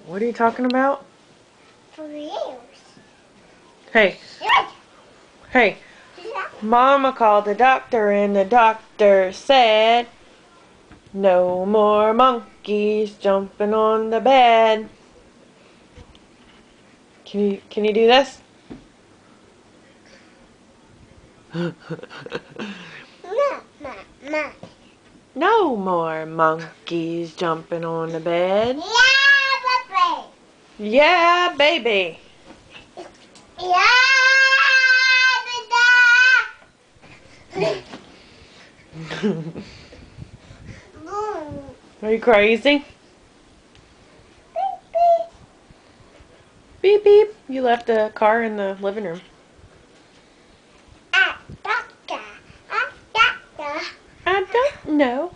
What are you talking about? For years. Hey, hey. Mama called the doctor and the doctor said, no more monkeys jumping on the bed. Can you do this? No more monkeys jumping on the bed. Yeah, baby. Yeah, baby. Yeah, Are you crazy? Beep beep. You left the car in the living room. doctor. I don't know.